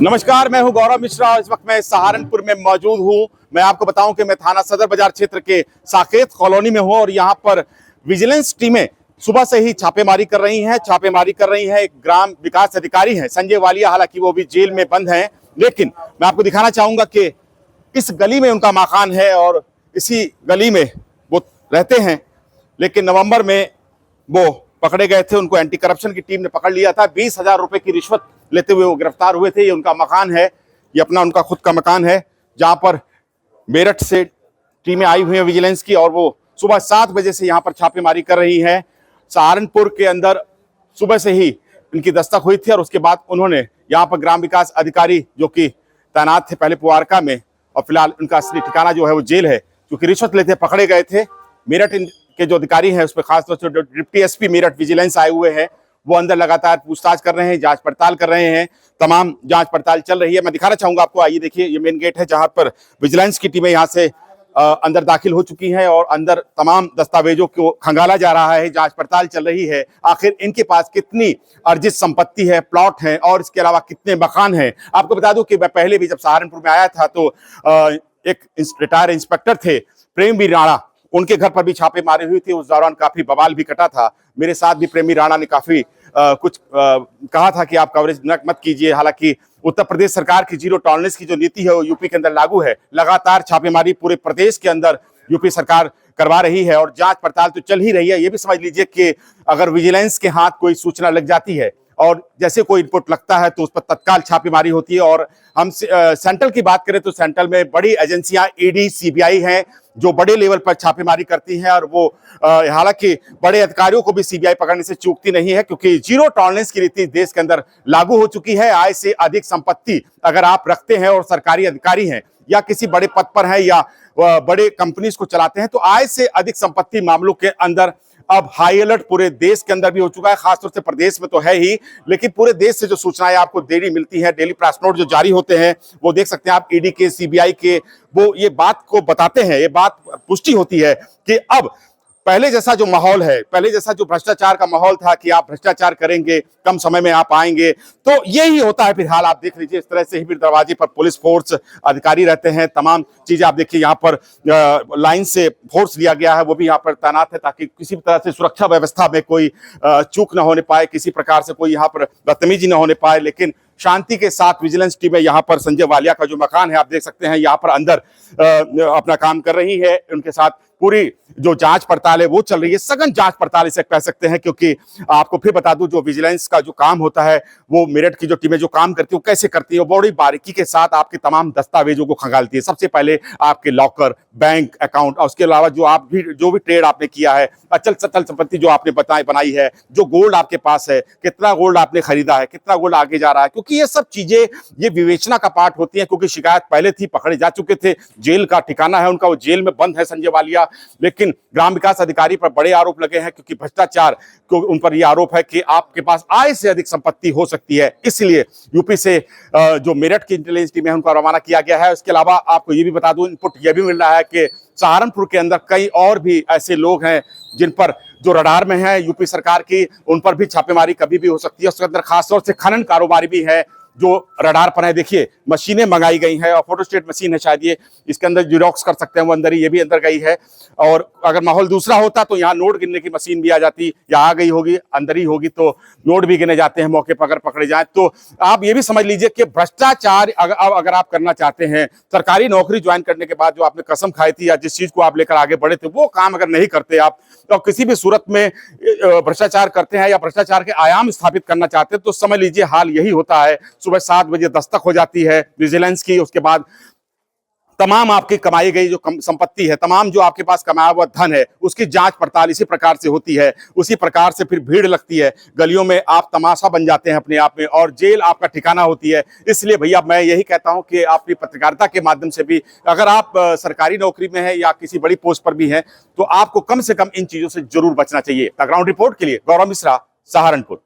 नमस्कार, मैं हूं गौरव मिश्रा। इस वक्त मैं सहारनपुर में मौजूद हूं। मैं आपको बताऊं कि मैं थाना सदर बाजार क्षेत्र के साकेत कॉलोनी में हूं और यहां पर विजिलेंस टीमें सुबह से ही छापेमारी कर रही हैं। एक ग्राम विकास अधिकारी हैं संजय वालिया, हालांकि वो भी जेल में बंद हैं, लेकिन मैं आपको दिखाना चाहूंगा कि इस गली में उनका मकान है और इसी गली में वो रहते हैं। लेकिन नवंबर में वो पकड़े गए थे, उनको एंटी करप्शन की टीम ने पकड़ लिया था। 20,000 रुपए की रिश्वत लेते हुए वो गिरफ्तार हुए थे। ये उनका मकान है, ये अपना उनका खुद का मकान है, जहां पर मेरठ से टीमें आई हुई हैं विजिलेंस की और वो सुबह 7 बजे से यहाँ पर छापेमारी कर रही हैं। सहारनपुर के अंदर सुबह से ही इनकी दस्तक हुई थी और उसके बाद उन्होंने यहाँ पर ग्राम विकास अधिकारी जो कि तैनात थे पहले पुआरका में और फिलहाल उनका असली ठिकाना जो है वो जेल है, क्योंकि रिश्वत लेते पकड़े गए थे। मेरठ के जो अधिकारी हैं उस पर खासतौर से डिप्टी एसपी मेरठ विजिलेंस आए हुए हैं, वो अंदर लगातार पूछताछ कर रहे हैं, जांच पड़ताल कर रहे हैं। तमाम जांच पड़ताल चल रही है। मैं दिखाना चाहूंगा आपको, आइए देखिए, ये मेन गेट है जहां पर विजिलेंस की टीमें यहां से अंदर दाखिल हो चुकी हैं और अंदर तमाम दस्तावेजों को खंगाला जा रहा है, जांच पड़ताल चल रही है। आखिर इनके पास कितनी अर्जित संपत्ति है, प्लॉट है और इसके अलावा कितने मकान हैं। आपको बता दूं कि मैं पहले भी जब सहारनपुर में आया था तो एक रिटायर इंस्पेक्टर थे प्रेमवीर राणा, उनके घर पर भी छापे मारे हुए थे। उस दौरान काफी बवाल भी कटा था। मेरे साथ भी प्रेमी राणा ने काफी कुछ कहा था कि आप कवरेज मत कीजिए। हालांकि उत्तर प्रदेश सरकार की जीरो टॉलरेंस की जो नीति है वो यूपी के अंदर लागू है। लगातार छापेमारी पूरे प्रदेश के अंदर यूपी सरकार करवा रही है और जांच पड़ताल तो चल ही रही है। ये भी समझ लीजिए कि अगर विजिलेंस के हाथ कोई सूचना लग जाती है और जैसे कोई इनपुट लगता है तो उस पर तत्काल छापेमारी होती है। और हम सेंट्रल की बात करें तो सेंट्रल में बड़ी एजेंसियां ईडी सीबीआई हैं जो बड़े लेवल पर छापेमारी करती हैं और वो हालांकि बड़े अधिकारियों को भी सीबीआई पकड़ने से चूकती नहीं है, क्योंकि जीरो टॉलरेंस की नीति देश के अंदर लागू हो चुकी है। आय से अधिक संपत्ति अगर आप रखते हैं और सरकारी अधिकारी हैं या किसी बड़े पद पर हैं या बड़े कंपनीज को चलाते हैं तो आय से अधिक संपत्ति मामलों के अंदर अब हाई अलर्ट पूरे देश के अंदर भी हो चुका है। खासतौर से प्रदेश में तो है ही, लेकिन पूरे देश से जो सूचनाएं आपको डेली मिलती हैं, डेली प्रेस नोट जो जारी होते हैं, वो देख सकते हैं आप ईडी के, सीबीआई के, वो ये बात को बताते हैं, ये बात पुष्टि होती है कि अब पहले जैसा जो माहौल है, पहले जैसा जो भ्रष्टाचार का माहौल था कि आप भ्रष्टाचार करेंगे कम समय में आप आएंगे, तो यही होता है। फिलहाल आप देख लीजिए, इस तरह से ही फिर दरवाजे पर पुलिस फोर्स अधिकारी रहते हैं। तमाम चीजें आप देखिए, यहाँ पर लाइन से फोर्स लिया गया है, वो भी यहाँ पर तैनात है ताकि किसी भी तरह से सुरक्षा व्यवस्था में कोई चूक न होने पाए, किसी प्रकार से कोई यहाँ पर बदतमीजी न होने पाए। लेकिन शांति के साथ विजिलेंस टीमें यहाँ पर संजय वालिया का जो मकान है आप देख सकते हैं, यहाँ पर अंदर अपना काम कर रही है। उनके साथ पूरी जो जांच पड़ताल है वो चल रही है, सघन जांच पड़ताल इसे कह सकते हैं, क्योंकि आपको फिर बता दूं जो विजिलेंस का जो काम होता है वो मेरठ की जो टीमें जो काम करती है वो कैसे करती है, वो बड़ी बारीकी के साथ आपके तमाम दस्तावेजों को खंगालती है। सबसे पहले आपके लॉकर, बैंक अकाउंट और उसके अलावा जो भी ट्रेड आपने किया है, अचल सचल संपत्ति जो आपने बनाई है, जो गोल्ड आपके पास है, कितना गोल्ड आपने खरीदा है, कितना गोल्ड आगे जा रहा है, क्योंकि ये सब चीजें ये विवेचना का पार्ट होती है। क्योंकि शिकायत पहले थी, पकड़े जा चुके थे, जेल का ठिकाना है उनका, वो जेल में बंद है संजय वालिया। लेकिन ग्राम विकास अधिकारी पर बड़े आरोप लगे हैं, क्योंकि भ्रष्टाचार को उन पर यह आरोप है कि आपके पास आय से अधिक संपत्ति हो सकती है। इसलिए यूपी से जो मेरठ की इंटेलिजेंस टीम है उनको रवाना किया गया है। इसके अलावा आपको ये भी बता दूं, इनपुट यह भी मिल रहा है कि सहारनपुर के अंदर कई और भी ऐसे लोग हैं जिन पर जो रडार में है यूपी सरकार की, उन पर भी छापेमारी कभी भी हो सकती है। उसके अंदर खासतौर से खनन कारोबारी भी है जो रडार पर है। देखिए, मशीनें मंगाई गई हैं और फोटोस्टेट मशीन है शायद ये, इसके अंदर जिरोक्स कर सकते हैं वो अंदर ही, ये भी अंदर गई है। और अगर माहौल दूसरा होता तो यहाँ नोट गिनने की मशीन भी आ जाती, या आ गई होगी, अंदर ही होगी, तो नोट भी गिने जाते हैं मौके पर अगर पकड़े जाए। तो आप ये भी समझ लीजिए कि भ्रष्टाचार अगर आप करना चाहते हैं, सरकारी नौकरी ज्वाइन करने के बाद जो आपने कसम खाई थी या जिस चीज को आप लेकर आगे बढ़े थे, वो काम अगर नहीं करते आप तो किसी भी सूरत में भ्रष्टाचार करते हैं या भ्रष्टाचार के आयाम स्थापित करना चाहते हैं, तो समझ लीजिए हाल यही होता है। सुबह 7 बजे दस्तक हो जाती है विजिलेंस की, उसके बाद तमाम आपकी कमाई गई जो संपत्ति है, तमाम जो आपके पास कमाया हुआ धन है, उसकी जांच पड़ताल इसी प्रकार से होती है। उसी प्रकार से फिर भीड़ लगती है, गलियों में आप तमाशा बन जाते हैं अपने आप में और जेल आपका ठिकाना होती है। इसलिए भैया मैं यही कहता हूं कि अपनी पत्रकारिता के माध्यम से भी अगर आप सरकारी नौकरी में है या किसी बड़ी पोस्ट पर भी हैं तो आपको कम से कम इन चीजों से जरूर बचना चाहिए। ग्राउंड रिपोर्ट के लिए गौरव मिश्रा, सहारनपुर।